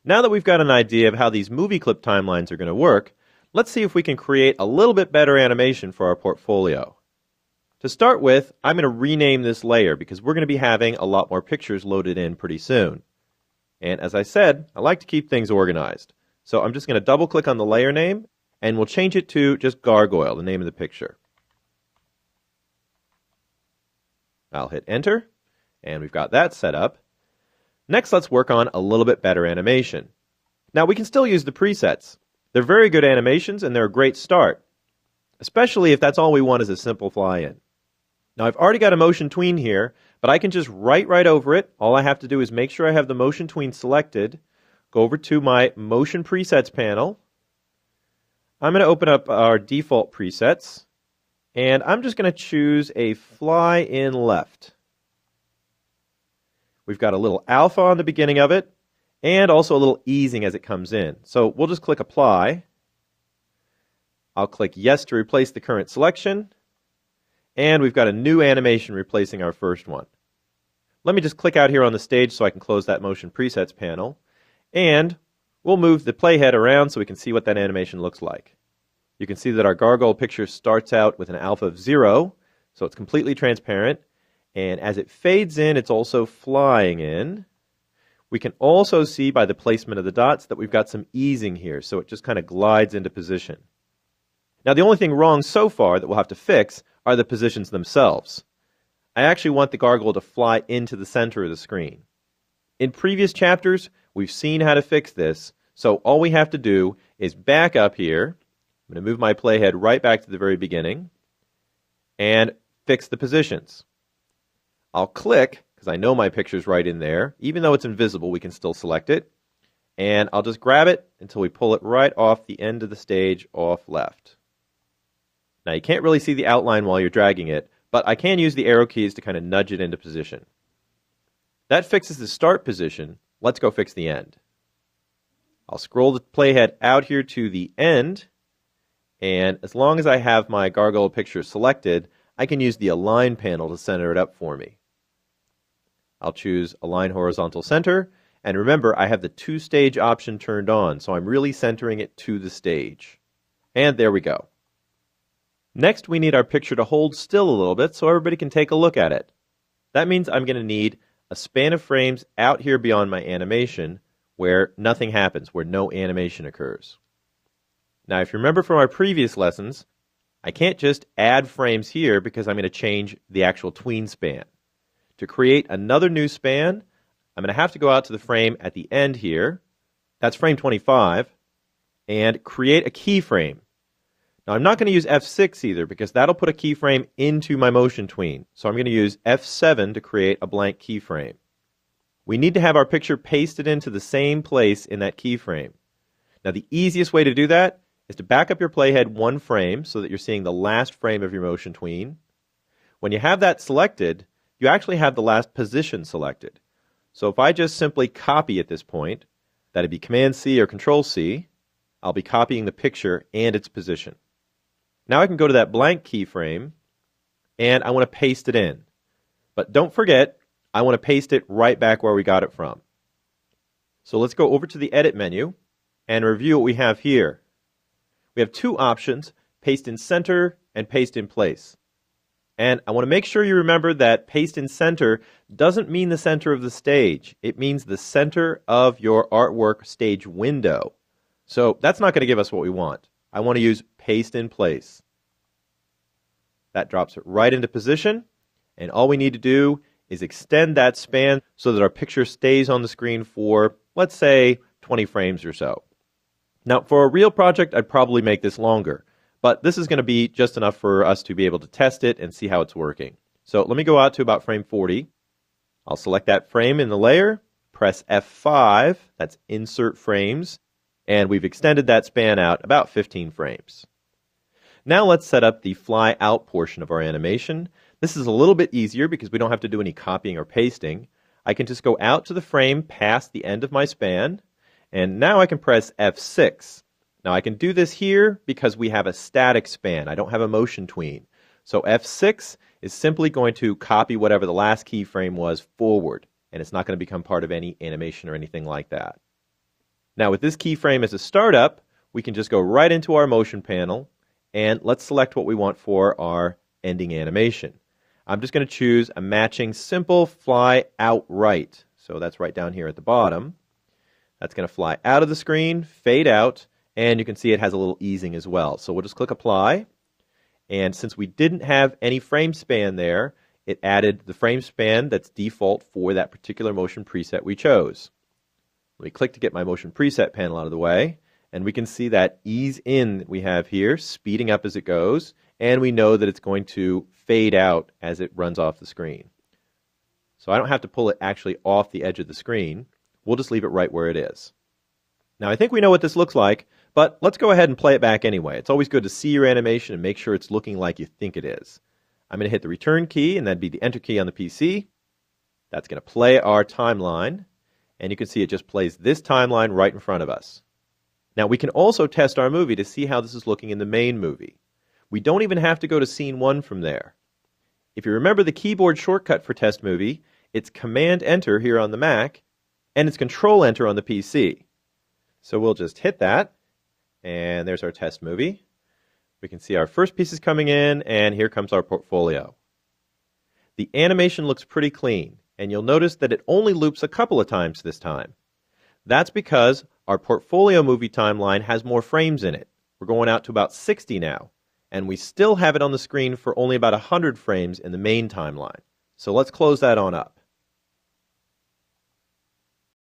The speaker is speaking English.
Now that we've got an idea of how these movie clip timelines are going to work, let's see if we can create a little bit better animation for our portfolio. To start with, I'm going to rename this layer because we're going to be having a lot more pictures loaded in pretty soon. And as I said, I like to keep things organized. So I'm just going to double click on the layer name and we'll change it to just Gargoyle, the name of the picture. I'll hit enter and we've got that set up. Next, let's work on a little bit better animation. Now we can still use the presets. They're very good animations and they're a great start, especially if that's all we want is a simple fly-in. Now I've already got a motion tween here, but I can just write right over it. All I have to do is make sure I have the motion tween selected, go over to my motion presets panel. I'm going to open up our default presets, and I'm just going to choose a fly in left. We've got a little alpha on the beginning of it, and also a little easing as it comes in. So we'll just click apply. I'll click yes to replace the current selection. And we've got a new animation replacing our first one. Let me just click out here on the stage so I can close that motion presets panel. And we'll move the playhead around so we can see what that animation looks like. You can see that our gargoyle picture starts out with an alpha of 0, so it's completely transparent. And as it fades in, it's also flying in. We can also see by the placement of the dots that we've got some easing here, so it just kind of glides into position. Now the only thing wrong so far that we'll have to fix are the positions themselves. I actually want the gargoyle to fly into the center of the screen. In previous chapters, we've seen how to fix this, so all we have to do is back up here. I'm going to move my playhead right back to the very beginning and fix the positions. I'll click, because I know my picture's right in there. Even though it's invisible, we can still select it. And I'll just grab it until we pull it right off the end of the stage off left. Now you can't really see the outline while you're dragging it, but I can use the arrow keys to kind of nudge it into position. That fixes the start position. Let's go fix the end. I'll scroll the playhead out here to the end, and as long as I have my gargoyle picture selected, I can use the Align panel to center it up for me. I'll choose Align Horizontal Center, and remember I have the 2-stage option turned on, so I'm really centering it to the stage. And there we go. Next, we need our picture to hold still a little bit so everybody can take a look at it. That means I'm going to need a span of frames out here beyond my animation where nothing happens, where no animation occurs. Now, if you remember from our previous lessons, I can't just add frames here because I'm going to change the actual tween span. To create another new span, I'm going to have to go out to the frame at the end here. That's frame 25. And create a keyframe. Now, I'm not going to use F6 either because that'll put a keyframe into my motion tween. So I'm going to use F7 to create a blank keyframe. We need to have our picture pasted into the same place in that keyframe. Now, the easiest way to do that is to back up your playhead one frame so that you're seeing the last frame of your motion tween. When you have that selected, you actually have the last position selected. So if I just simply copy at this point, that'd be Command-C or Control-C, I'll be copying the picture and its position. Now I can go to that blank keyframe, and I want to paste it in. But don't forget, I want to paste it right back where we got it from. So let's go over to the Edit menu and review what we have here. We have two options, Paste in Center and Paste in Place. And I want to make sure you remember that paste in center doesn't mean the center of the stage. It means the center of your artwork stage window. So that's not going to give us what we want. I want to use paste in place. That drops it right into position. And all we need to do is extend that span so that our picture stays on the screen for, let's say, 20 frames or so. Now, for a real project, I'd probably make this longer. But this is going to be just enough for us to be able to test it and see how it's working. So let me go out to about frame 40. I'll select that frame in the layer, press F5, that's Insert Frames, and we've extended that span out about 15 frames. Now let's set up the fly out portion of our animation. This is a little bit easier because we don't have to do any copying or pasting. I can just go out to the frame past the end of my span, and now I can press F6. Now I can do this here because we have a static span. I don't have a motion tween. So F6 is simply going to copy whatever the last keyframe was forward, and it's not going to become part of any animation or anything like that. Now with this keyframe as a startup, we can just go right into our motion panel, and let's select what we want for our ending animation. I'm just going to choose a matching simple fly out right. So that's right down here at the bottom. That's going to fly out of the screen, fade out, and you can see it has a little easing as well. So we'll just click apply. And since we didn't have any frame span there, it added the frame span that's default for that particular motion preset we chose. Let me click to get my motion preset panel out of the way, and we can see that ease in that we have here, speeding up as it goes, and we know that it's going to fade out as it runs off the screen. So I don't have to pull it actually off the edge of the screen. We'll just leave it right where it is. Now I think we know what this looks like, but let's go ahead and play it back anyway. It's always good to see your animation and make sure it's looking like you think it is. I'm going to hit the return key, and that'd be the enter key on the PC. That's going to play our timeline, and you can see it just plays this timeline right in front of us. Now we can also test our movie to see how this is looking in the main movie. We don't even have to go to scene 1 from there. If you remember the keyboard shortcut for test movie, it's Command Enter here on the Mac, and it's Control Enter on the PC. So we'll just hit that, and there's our test movie. We can see our first pieces coming in, and here comes our portfolio. The animation looks pretty clean, and you'll notice that it only loops a couple of times this time. That's because our portfolio movie timeline has more frames in it. We're going out to about 60 now, and we still have it on the screen for only about 100 frames in the main timeline. So let's close that on up.